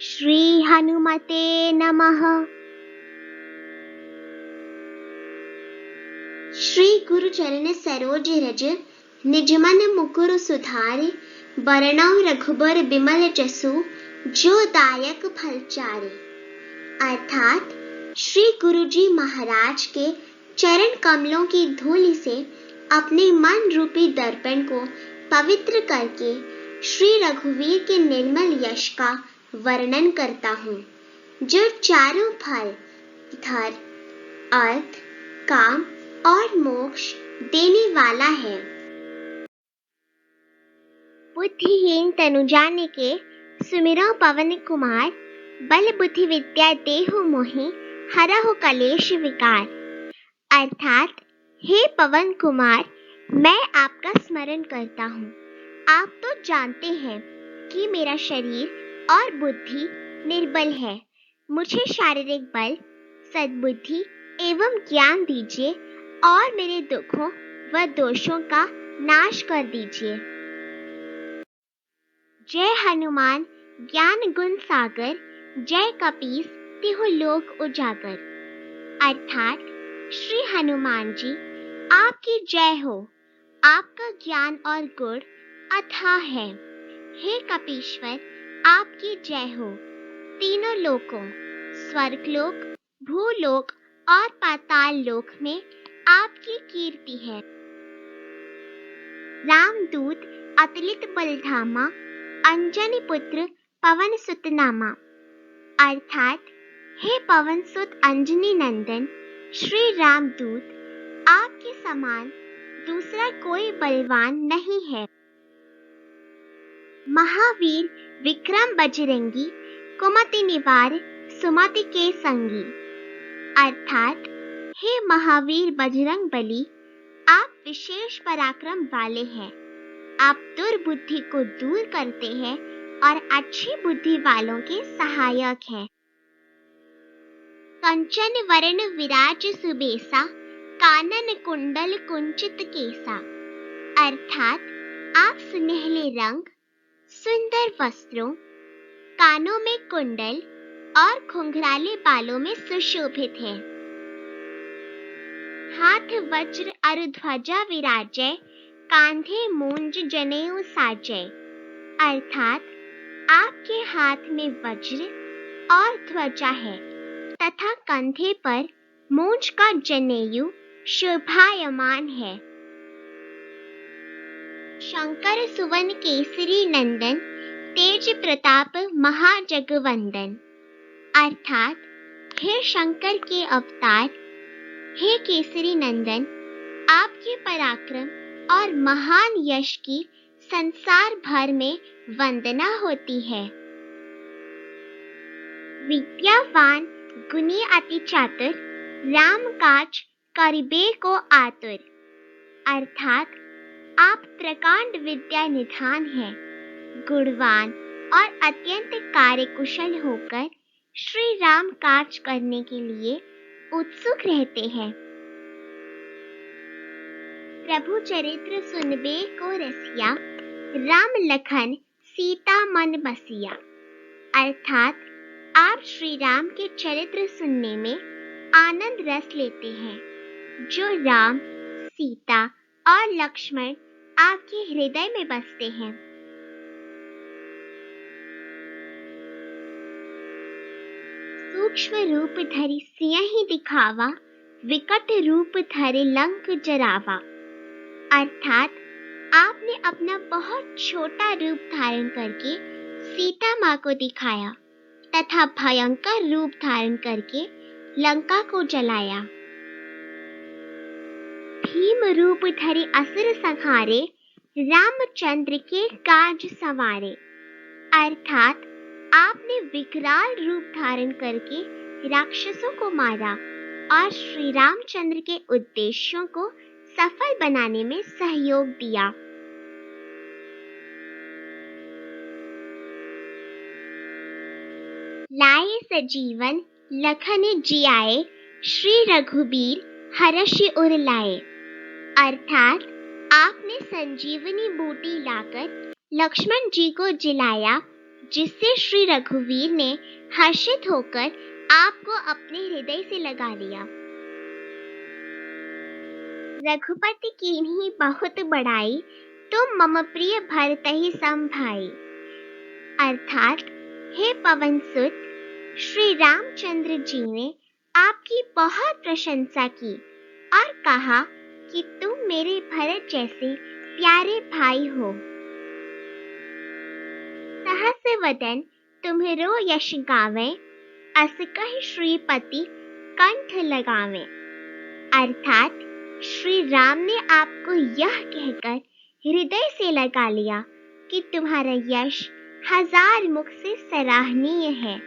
श्री हनुमते नमः। श्री गुरु चरण सरोज रज निजमन मुकुर सुधारि बरनउँ रघुबर बिमल जसु जो दायक फल चारि। अर्थात श्री गुरु जी महाराज के चरण कमलों की धूलि से अपने मन रूपी दर्पण को पवित्र करके श्री रघुवीर के निर्मल यश का वर्णन करता हूँ, जो चारों फल धर्म, अर्थ, काम और मोक्ष देने वाला है। बुद्धिहीन तनु जानिके सुमिरौ पवन कुमार, बल बुद्धि विद्या देहु मोहि हरहु कलेश विकार। अर्थात हे पवन कुमार, मैं आपका स्मरण करता हूँ। आप तो जानते हैं कि मेरा शरीर और बुद्धि निर्बल है। मुझे शारीरिक बल, सद्बुद्धि एवं ज्ञान दीजिए और मेरे दुखों व दोषों का नाश कर दीजिए। जय हनुमान ज्ञान गुण सागर, जय कपीस तिहु लोक उजागर। अर्थात श्री हनुमान जी, आपकी जय हो। आपका ज्ञान और गुण अथाह है। हे कपीश्वर, आपकी जय हो। तीनों लोकों स्वर्गलोक, भूलोक और पाताल लोक में आपकी कीर्ति है। रामदूत अतुलित बलधामा, अंजनी पुत्र पवन सुत नामा। अर्थात हे पवन सुत अंजनी नंदन श्री रामदूत, आपके समान दूसरा कोई बलवान नहीं है। महावीर विक्रम बजरंगी, कुमति निवार सुमति के संगी। अर्थात हे महावीर बजरंग बली, आप विशेष पराक्रम वाले हैं। आप दुर्बुद्धि को दूर करते हैं और अच्छी बुद्धि वालों के सहायक हैं। कंचन वरण विराज सुबेसा, कानन कुंडल कुंचित केसा। अर्थात आप सुनहले रंग, सुंदर वस्त्रों, कानों में कुंडल और घुंघराले बालों में सुशोभित है। हाथ वज्र अरु ध्वजा विराजय, कांधे मूंज जनेऊ साजय। अर्थात आपके हाथ में वज्र और ध्वजा है तथा कंधे पर मूंज का जनेऊ शोभायमान है। शंकर सुवन केसरी नंदन, तेज प्रताप महाजगवंदन। अर्थात हे शंकर के अवतार, हे केसरी नंदन, आपके पराक्रम और महान यश की संसार भर में वंदना होती है। विद्यावान गुणी अति चातुर, राम काज करिबे को आतुर। अर्थात आप प्रकांड विद्या निधान हैं, गुणवान और अत्यंत कार्यकुशल होकर श्री राम काज करने के लिए उत्सुक रहते हैं। प्रभु चरित्र सुनबे को रसिया, राम लखन सीता मन बसिया। अर्थात आप श्री राम के चरित्र सुनने में आनंद रस लेते हैं, जो राम, सीता और लक्ष्मण आपके हृदय में बसते हैं। सूक्ष्म रूप धरि सियहि दिखावा, विकट रूप धरि लंक जरावा। अर्थात आपने अपना बहुत छोटा रूप धारण करके सीता माँ को दिखाया तथा भयंकर रूप धारण करके लंका को जलाया। भीम रूप धरि असुर संहारे, रामचंद्र के काज संवारे। अर्थात आपने विकराल रूप धारण करके राक्षसों को मारा और श्री रामचंद्र के उद्देश्यों को सफल बनाने में सहयोग दिया। लाए सजीवन लखन जियाए, श्री रघुबीर हर्षि उर लाए। अर्थात आपने संजीवनी बूटी लाकर लक्ष्मण जी को जिलाया जिससे श्री रघुवीर ने हर्षित होकर आपको अपने हृदय से लगा लिया। रघुपति कीन्ही बहुत बड़ाई, तुम मम प्रिय भरतहि सम भाई। अर्थात हे पवन सुत, श्री रामचंद्र जी ने आपकी बहुत प्रशंसा की और कहा कि तुम मेरे भरत जैसे प्यारे भाई हो। सहस वदन तुम्हरो यश गावे, अस कहि श्रीपति कंठ लगावे। अर्थात श्री राम ने आपको यह कहकर हृदय से लगा लिया कि तुम्हारा यश 1000 मुख से सराहनीय है।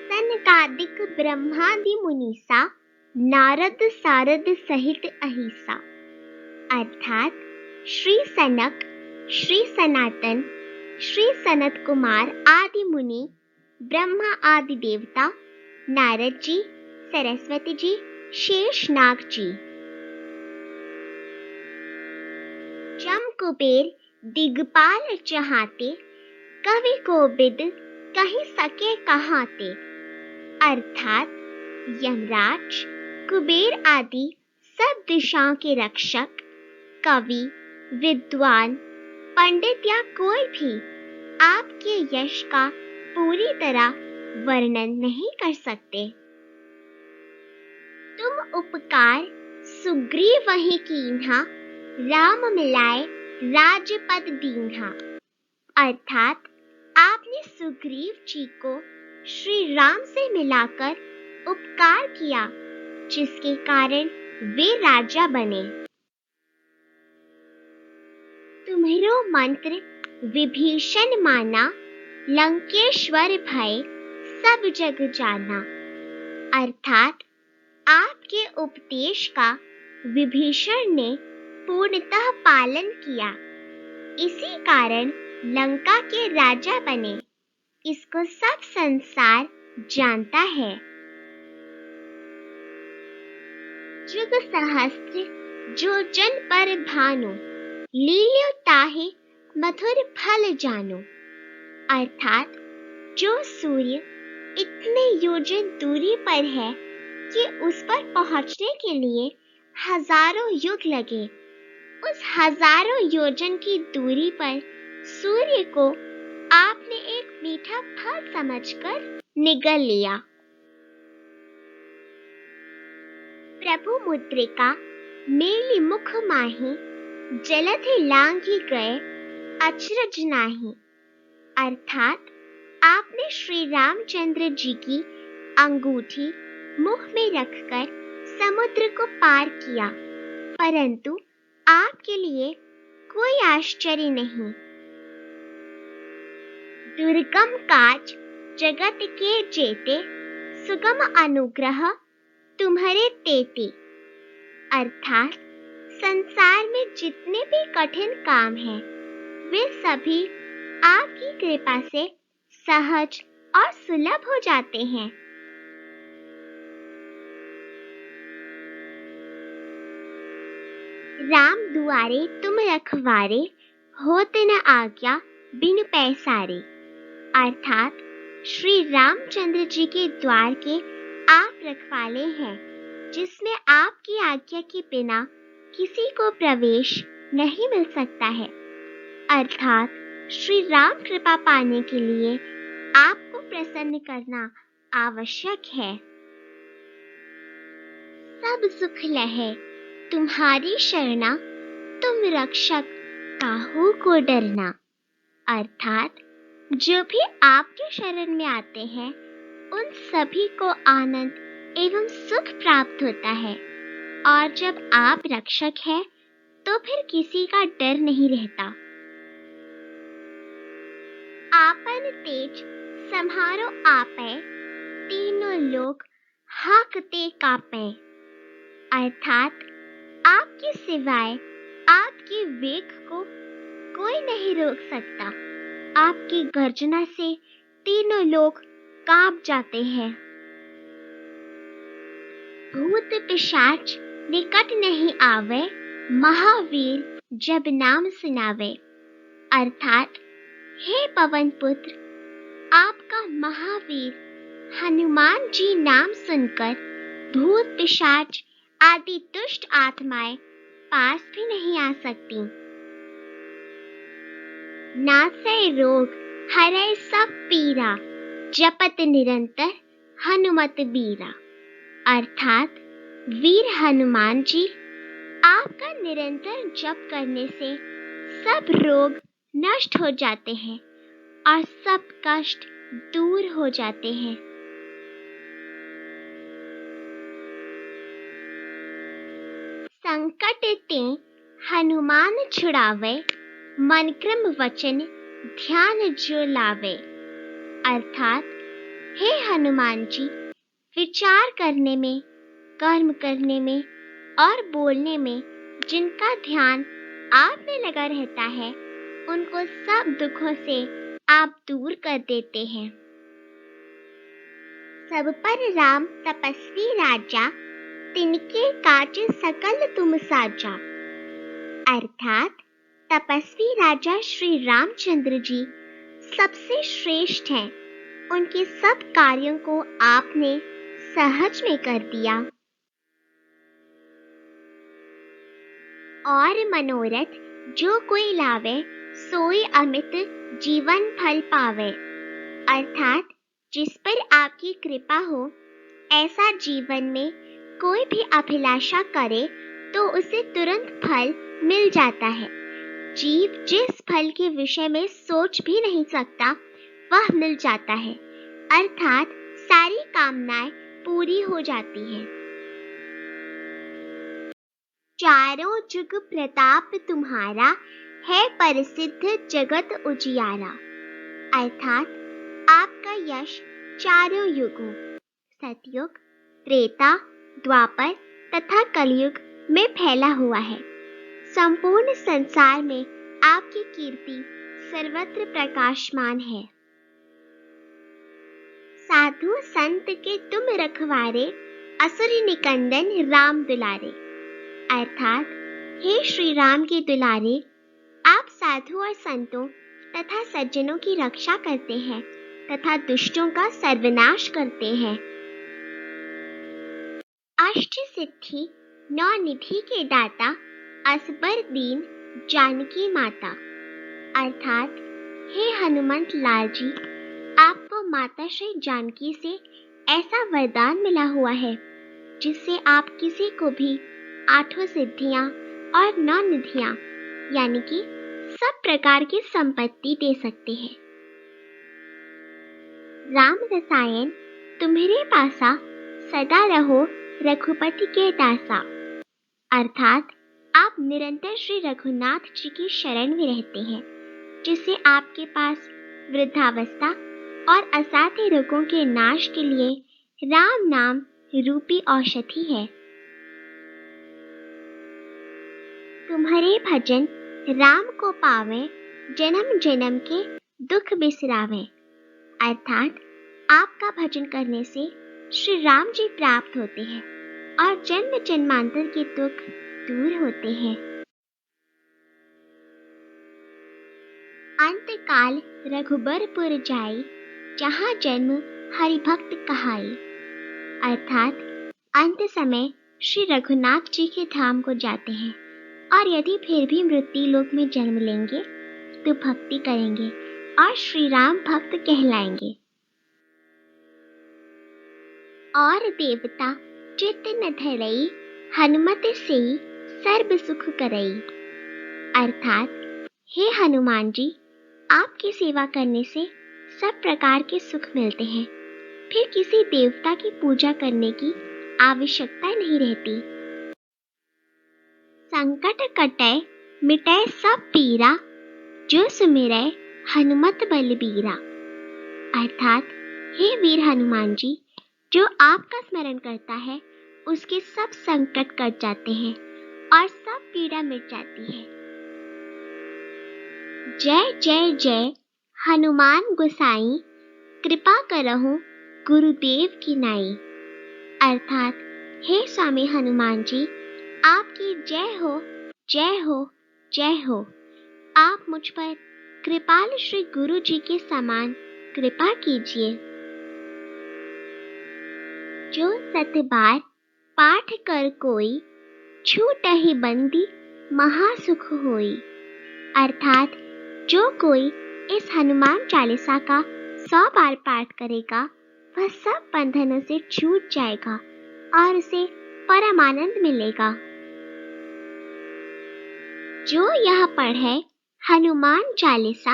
सनकादिक ब्रह्मादि मुनीसा, नारद सारद सहित अहिसा। अर्थात श्री सनक, श्री सनातन, श्री सनत कुमार आदि मुनि, ब्रह्मा आदि देवता, नारद जी, सरस्वती जी, शेषनाग जी, जम कुबेर दिगपाल चहाते, कवि कोविद कहीं सके कहाते। अर्थात यमराज, कुबेर आदि सब दिशाओं के रक्षक, कवि, विद्वान, पंडित या कोई भी आपके यश का पूरी तरह वर्णन नहीं कर सकते। तुम उपकार सुग्रीव वही कीन्हा, राम मिलाए राजपद दीन्हा। अर्थात आपने सुग्रीव जी को श्री राम से मिलाकर उपकार किया, जिसके कारण वे राजा बने। तुम्हरो मंत्र विभीषण माना, लंकेश्वर भय सब जग जाना। अर्थात आपके उपदेश का विभीषण ने पूर्णतः पालन किया, इसी कारण लंका के राजा बने। इसको सब संसार जानता है। जुग सहस्त्र जो जन पर भानु, लील्यो ताहि मधुर फल जानो। अर्थात जो सूर्य इतने योजन दूरी पर है कि उस पर पहुंचने के लिए हजारों युग लगे, उस हजारों योजन की दूरी पर सूर्य को आपने एक मीठा फल समझकर निगल लिया। प्रभु मुद्रिका मेली मुख माही, जलधि लांघी गए अचरज नाही। अर्थात आपने श्री रामचंद्र जी की अंगूठी मुख में रखकर समुद्र को पार किया, परंतु आपके लिए कोई आश्चर्य नहीं। दुर्गम काज जगत के जेते, सुगम अनुग्रह तुम्हारे तेते। अर्थात संसार में जितने भी कठिन काम हैं, वे सभी आपकी कृपा से सहज और सुलभ हो जाते हैं। राम दुआरे तुम रखवारे, होत न आज्ञा बिन पैसारे। अर्थात श्री रामचंद्र जी के द्वार के आप रखवाले हैं, जिसमें आपकी आज्ञा के बिना किसी को प्रवेश नहीं मिल सकता है। अर्थात श्री राम कृपा पाने के लिए आपको प्रसन्न करना आवश्यक है। सब सुख लहे तुम्हारी शरणा, तुम रक्षक काहू को डरना। अर्थात जो भी आपके शरण में आते हैं, उन सभी को आनंद एवं सुख प्राप्त होता है, और जब आप रक्षक हैं, तो फिर किसी का डर नहीं रहता। आपन तेज सम्हारो आपै, तीनों लोग हाकते कांपे। अर्थात आपके सिवाय आपके वेग को कोई नहीं रोक सकता। आपकी गर्जना से तीनों लोग कांप जाते हैं। भूत पिशाच निकट नहीं आवे, महावीर जब नाम सुनावे। अर्थात हे पवन पुत्र, आपका महावीर हनुमान जी नाम सुनकर भूत पिशाच आदि दुष्ट आत्माएं पास भी नहीं आ सकती। नासै रोग हरै सब पीरा, जपत निरंतर हनुमत बीरा। अर्थात वीर हनुमान जी, आपका निरंतर जप करने से सब रोग नष्ट हो जाते हैं और सब कष्ट दूर हो जाते हैं। संकट ते हनुमान छुड़ावे, मन क्रम वचन ध्यान जो लावे। अर्थात हे हनुमान जी, विचार करने में, कर्म करने में और बोलने में जिनका ध्यान आप में लगा रहता है, उनको सब दुखों से आप दूर कर देते हैं। सब पर राम तपस्वी राजा, तिनके काज सकल तुम साजा। अर्थात तपस्वी राजा श्री रामचंद्र जी सबसे श्रेष्ठ हैं। उनके सब कार्यों को आपने सहज में कर दिया। और मनोरथ जो कोई लावे, सोई अमित जीवन फल पावे। अर्थात जिस पर आपकी कृपा हो, ऐसा जीवन में कोई भी अभिलाषा करे तो उसे तुरंत फल मिल जाता है। जीव जिस फल के विषय में सोच भी नहीं सकता, वह मिल जाता है। अर्थात सारी कामनाएं पूरी हो जाती हैं। चारों जुग प्रताप तुम्हारा, है प्रसिद्ध जगत उजियारा। अर्थात आपका यश चारों युगों, सतयुग, त्रेता, द्वापर तथा कलयुग में फैला हुआ है। संपूर्ण संसार में आपकी कीर्ति सर्वत्र प्रकाशमान है। साधु संत के तुम रखवारे, असुर निकंदन राम दुलारे। अर्थात हे श्री राम के दुलारे, आप साधु और संतों तथा सज्जनों की रक्षा करते हैं तथा दुष्टों का सर्वनाश करते हैं। अष्ट सिद्धि नौ निधि के दाता, असबर दीन जानकी माता। अर्थात हे हनुमंत लाल जी, आपको माता श्री जानकी से ऐसा वरदान मिला हुआ है जिससे आप किसी को भी आठों सिद्धियां और नौ निधियां यानी कि सब प्रकार की संपत्ति दे सकते हैं। राम रसायन तुम्हारे पासा, सदा रहो रघुपति के दासा। अर्थात आप निरंतर श्री रघुनाथ जी की शरण में रहते हैं, जिससे आपके पास वृद्धावस्था और असाध्य रोगों के नाश के लिए राम नाम रूपी औषधि है। तुम्हारे भजन राम को पावे, जन्म जन्म के दुख बिसरावे। अर्थात आपका भजन करने से श्री राम जी प्राप्त होते हैं और जन्म जन्मांतर के दुख दूर होते हैं। अंत काल रघुबरपुर जाई, जहाँ जन्म हरि भक्त कहाई। अर्थात अंत समय श्री रघुनाथ जी के धाम को जाते हैं और यदि फिर भी मृत्यु लोक में जन्म लेंगे तो भक्ति करेंगे और श्री राम भक्त कहलाएंगे। और देवता चित्त न धरई, हनुमत से सर्व सुख करई। अर्थात हे हनुमान जी, आपकी सेवा करने से सब प्रकार के सुख मिलते हैं, फिर किसी देवता की पूजा करने की आवश्यकता नहीं रहती। संकट कटै मिटै सब पीरा, जो सुमिरै हनुमत बलबीरा। अर्थात हे वीर हनुमान जी, जो आपका स्मरण करता है उसके सब संकट कट जाते हैं और सब पीड़ा मिट जाती है। जय जय जय हनुमान गोसाई, कृपा करहु गुरुदेव की नाई। अर्थात हे स्वामी हनुमान जी, आपकी जय हो जय हो जय हो। आप मुझ पर कृपाल श्री गुरु जी के समान कृपा कीजिए। जो सत बार पाठ कर कोई, छूटहि बंदी महासुख होई। अर्थात जो कोई इस हनुमान चालीसा का 100 बार पाठ करेगा वह सब बंधनों से छूट जाएगा और उसे परम आनंद मिलेगा। जो यह पढ़े हनुमान चालीसा,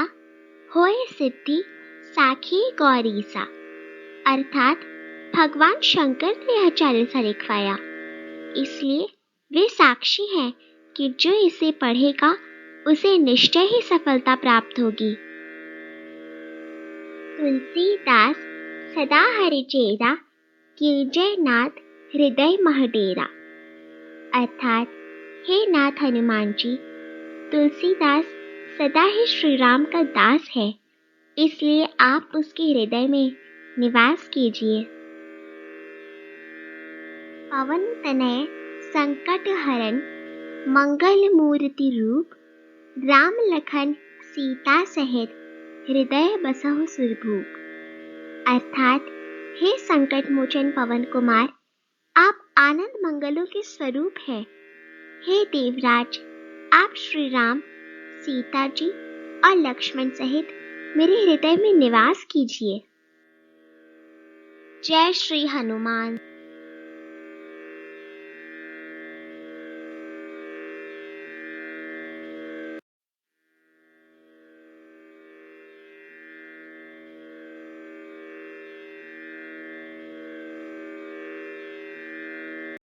होए सिद्धि साखी गौरीसा। अर्थात भगवान शंकर ने यह चालीसा लिखवाया, इसलिए वे साक्षी हैं कि जो इसे पढ़ेगा उसे निश्चय ही सफलता प्राप्त होगी। तुलसीदास सदा हरि चेरा, कीजय नाथ हृदय मह डेरा। अर्थात हे नाथ हनुमान जी, तुलसीदास सदा ही श्री राम का दास है, इसलिए आप उसके हृदय में निवास कीजिए। पवन तनय संकट हरन, मंगल मूर्ति रूप। राम लखन सीता सहित, हृदय बसहु सुरभूप। अर्थात हे संकट मोचन पवन कुमार, आप आनंद मंगलों के स्वरूप हैं। हे देवराज, आप श्री राम, सीता जी और लक्ष्मण सहित मेरे हृदय में निवास कीजिए। जय श्री हनुमान।